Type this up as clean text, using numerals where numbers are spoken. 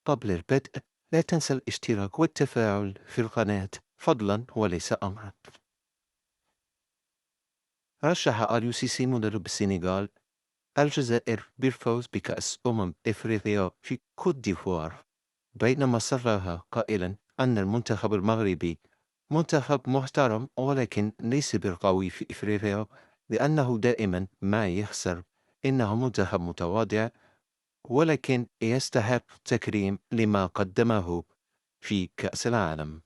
قبل البدء لا تنسى الاشتراك والتفاعل في القناة فضلا وليس أمرا. رشح أليو سيسي مدرب السنغال الجزائر بالفوز بكأس إفريقيا في كوت ديفوار، بينما صرح قائلا أن المنتخب المغربي منتخب محترم ولكن ليس بالقوي في إفريقيا لأنه دائما ما يخسر. إنه منتخب متواضع ولكن يستحق التكريم لما قدمه في كأس العالم.